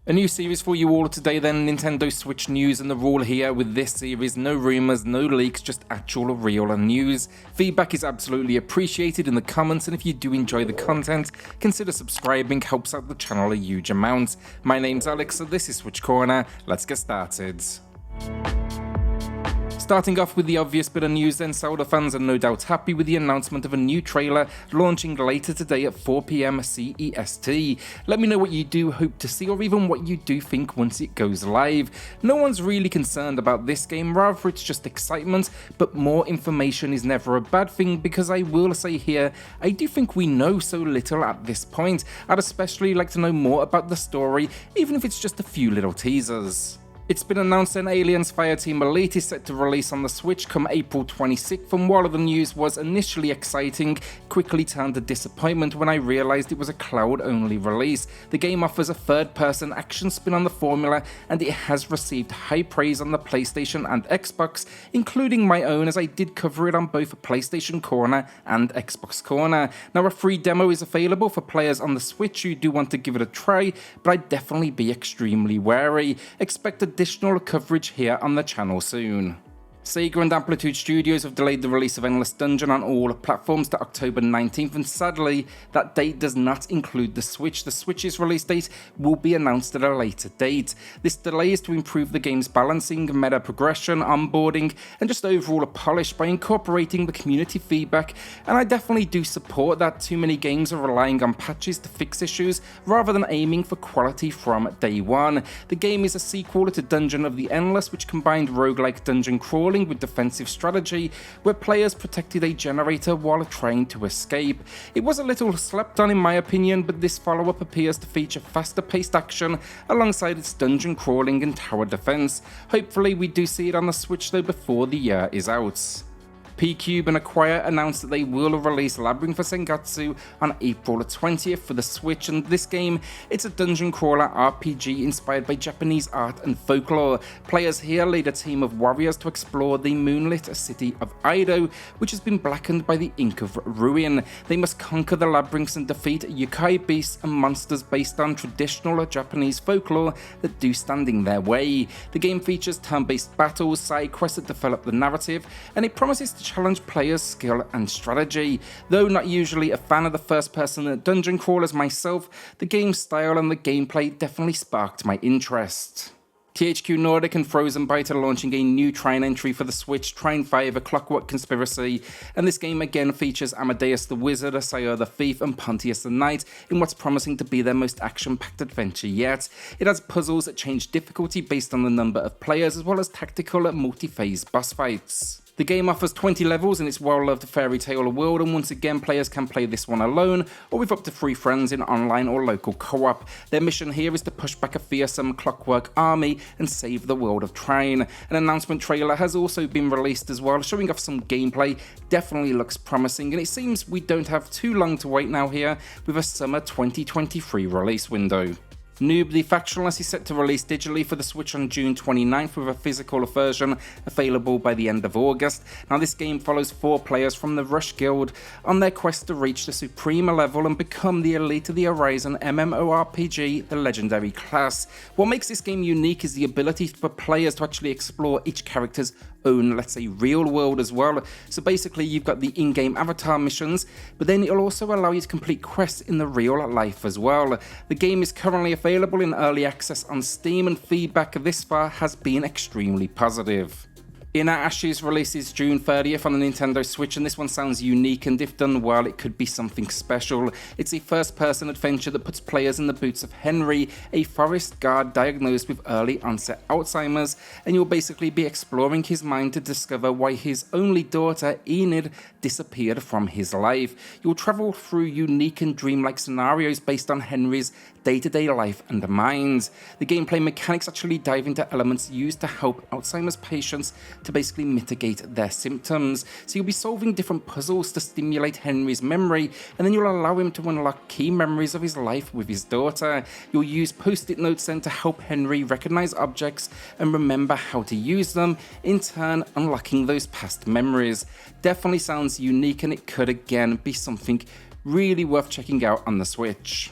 A new series for you all today then, Nintendo Switch news, and the rule here with this series: no rumours, no leaks, just actual real news. Feedback is absolutely appreciated in the comments, and if you do enjoy the content, consider subscribing, helps out the channel a huge amount. My name's Alex, so this is SwitchCorner, let's get started. Starting off with the obvious bit of news then, Zelda fans are no doubt happy with the announcement of a new trailer launching later today at 4 PM CEST. Let me know what you do hope to see, or even what you do think once it goes live. No one's really concerned about this game, rather it's just excitement, but more information is never a bad thing, because I will say here, I do think we know so little at this point. I'd especially like to know more about the story, even if it's just a few little teasers. It's been announced that Alien's Fireteam Elite is set to release on the Switch come April 26th, and while the news was initially exciting, quickly turned to disappointment when I realised it was a cloud-only release. The game offers a third-person action spin on the formula, and it has received high praise on the PlayStation and Xbox, including my own, as I did cover it on both PlayStation Corner and Xbox Corner. Now, a free demo is available for players on the Switch who do want to give it a try, but I'd definitely be extremely wary. Expect additional coverage here on the channel soon. Sega and Amplitude Studios have delayed the release of Endless Dungeon on all platforms to October 19th, and sadly, that date does not include the Switch. The Switch's release date will be announced at a later date. This delay is to improve the game's balancing, meta progression, onboarding, and just overall polish by incorporating the community feedback, and I definitely do support that. Too many games are relying on patches to fix issues, rather than aiming for quality from day one. The game is a sequel to Dungeon of the Endless, which combined roguelike dungeon crawling with defensive strategy, where players protected a generator while trying to escape. It was a little slept on in my opinion, but this follow-up appears to feature faster paced action alongside its dungeon crawling and tower defense. Hopefully we do see it on the Switch though before the year is out. P-Cube and Acquire announced that they will release Labyrinth Of Zangetsu on April 20th for the Switch, and this game, it's a dungeon crawler RPG inspired by Japanese art and folklore. Players here lead a team of warriors to explore the moonlit city of Ido, which has been blackened by the ink of ruin. They must conquer the labyrinths and defeat yokai beasts and monsters based on traditional Japanese folklore that do stand in their way. The game features turn-based battles, side quests that develop the narrative, and it promises to challenge players' skill and strategy. Though not usually a fan of the first-person dungeon crawlers myself, the game's style and the gameplay definitely sparked my interest. THQ Nordic and Frozen Byte are launching a new Trine entry for the Switch, Trine 5: A Clockwork Conspiracy, and this game again features Amadeus the Wizard, Asayo the Thief, and Pontius the Knight in what's promising to be their most action-packed adventure yet. It has puzzles that change difficulty based on the number of players, as well as tactical multi-phase boss fights. The game offers 20 levels in its well-loved fairy tale world, and once again players can play this one alone or with up to 3 friends in online or local co-op. Their mission here is to push back a fearsome clockwork army and save the world of Trine. An announcement trailer has also been released as well, showing off some gameplay. Definitely looks promising, and it seems we don't have too long to wait now here, with a summer 2023 release window. Noob, the Factionless, is set to release digitally for the Switch on June 29th, with a physical version available by the end of August. Now, this game follows 4 players from the Rush Guild on their quest to reach the Supreme level and become the Elite of the Horizon MMORPG, the Legendary class. What makes this game unique is the ability for players to actually explore each character's own, let's say, real world as well. So basically you've got the in-game avatar missions, but then it'll also allow you to complete quests in the real life as well. The game is currently available in early access on Steam, and feedback this far has been extremely positive. Inner Ashes releases June 30th on the Nintendo Switch, and this one sounds unique, and if done well it could be something special. It's a first-person adventure that puts players in the boots of Henry, a forest guard diagnosed with early onset Alzheimer's, and you'll basically be exploring his mind to discover why his only daughter, Enid, disappeared from his life. You'll travel through unique and dreamlike scenarios based on Henry's day-to-day life and mind. The gameplay mechanics actually dive into elements used to help Alzheimer's patients to basically mitigate their symptoms. So you'll be solving different puzzles to stimulate Henry's memory, and then you'll allow him to unlock key memories of his life with his daughter. You'll use post-it notes then to help Henry recognize objects and remember how to use them, in turn unlocking those past memories. Definitely sounds unique, and it could again be something really worth checking out on the Switch.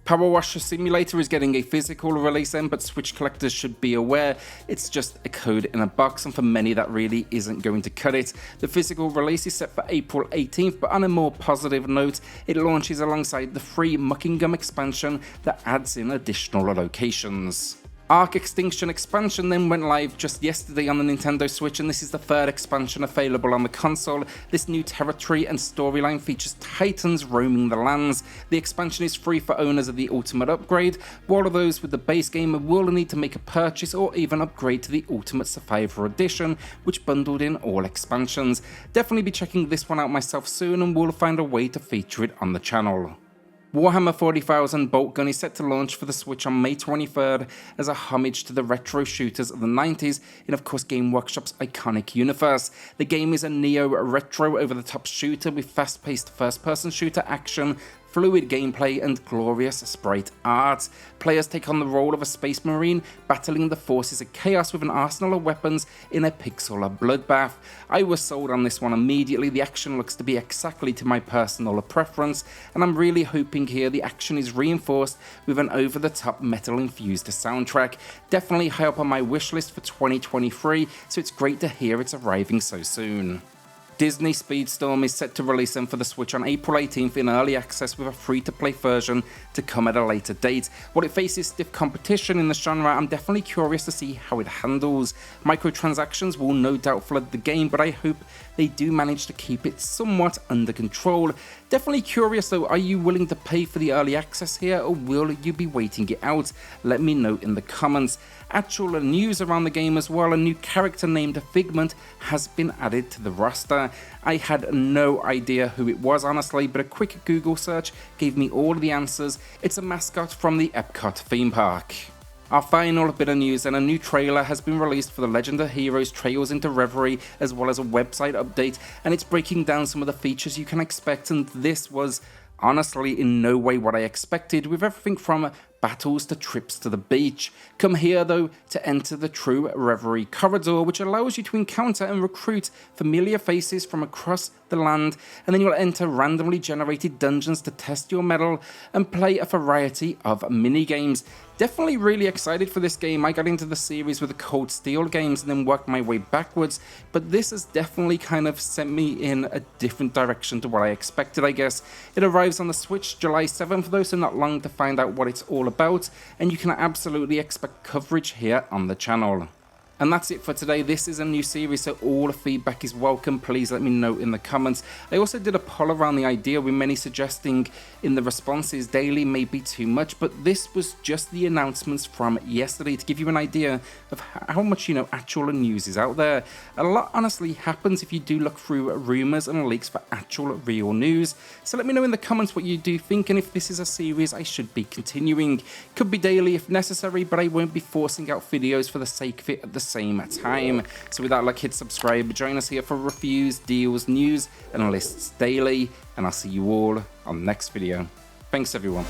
Powerwash Simulator is getting a physical release then, but Switch collectors should be aware it's just a code in a box, and for many that really isn't going to cut it. The physical release is set for April 18th, but on a more positive note, it launches alongside the free Muckingham expansion that adds in additional locations. Arc Extinction expansion then went live just yesterday on the Nintendo Switch, and this is the third expansion available on the console. This new territory and storyline features titans roaming the lands. The expansion is free for owners of the Ultimate upgrade, while those with the base game will need to make a purchase or even upgrade to the Ultimate Survivor Edition, which bundled in all expansions. Definitely be checking this one out myself soon, and we'll find a way to feature it on the channel. Warhammer 40,000 Boltgun is set to launch for the Switch on May 23rd as a homage to the retro shooters of the 90s in, of course, Game Workshop's iconic universe. The game is a neo-retro over-the-top shooter with fast-paced first-person shooter action, fluid gameplay and glorious sprite art. Players take on the role of a space marine battling the forces of chaos with an arsenal of weapons in a pixel bloodbath. I was sold on this one immediately. The action looks to be exactly to my personal preference, and I'm really hoping here the action is reinforced with an over-the-top metal-infused soundtrack. Definitely high up on my wish list for 2023, so it's great to hear it's arriving so soon. Disney Speedstorm is set to release them for the Switch on April 18th in early access with a free-to-play version to come at a later date. While it faces stiff competition in the genre, I'm definitely curious to see how it handles. Microtransactions will no doubt flood the game, but I hope they do manage to keep it somewhat under control. Definitely curious though, are you willing to pay for the early access here, or will you be waiting it out? Let me know in the comments. Actual news around the game as well, a new character named Figment has been added to the roster. I had no idea who it was honestly, but a quick Google search gave me all the answers. It's a mascot from the Epcot theme park. Our final bit of news, and a new trailer has been released for the Legend of Heroes Trails into Reverie, as well as a website update, and it's breaking down some of the features you can expect, and this was honestly in no way what I expected, with everything from battles to trips to the beach. Come here though to enter the true Reverie corridor, which allows you to encounter and recruit familiar faces from across the land, and then you'll enter randomly generated dungeons to test your mettle and play a variety of mini games. Definitely really excited for this game. I got into the series with the Cold Steel games and then worked my way backwards, but this has definitely kind of sent me in a different direction to what I expected, I guess. It arrives on the Switch July 7th though, so not long to find out what it's all about, and you can absolutely expect coverage here on the channel. And that's it for today. This is a new series, so all feedback is welcome. Please let me know in the comments. I also did a poll around the idea, with many suggesting in the responses daily may be too much, but this was just the announcements from yesterday to give you an idea of how much, actual news is out there. A lot honestly happens if you do look through rumors and leaks for actual real news. So let me know in the comments what you do think, and if this is a series I should be continuing. Could be daily if necessary, but I won't be forcing out videos for the sake of it at the same time. So with that, hit subscribe, join us here for reviews, deals, news and lists daily, and I'll see you all on the next video. Thanks everyone.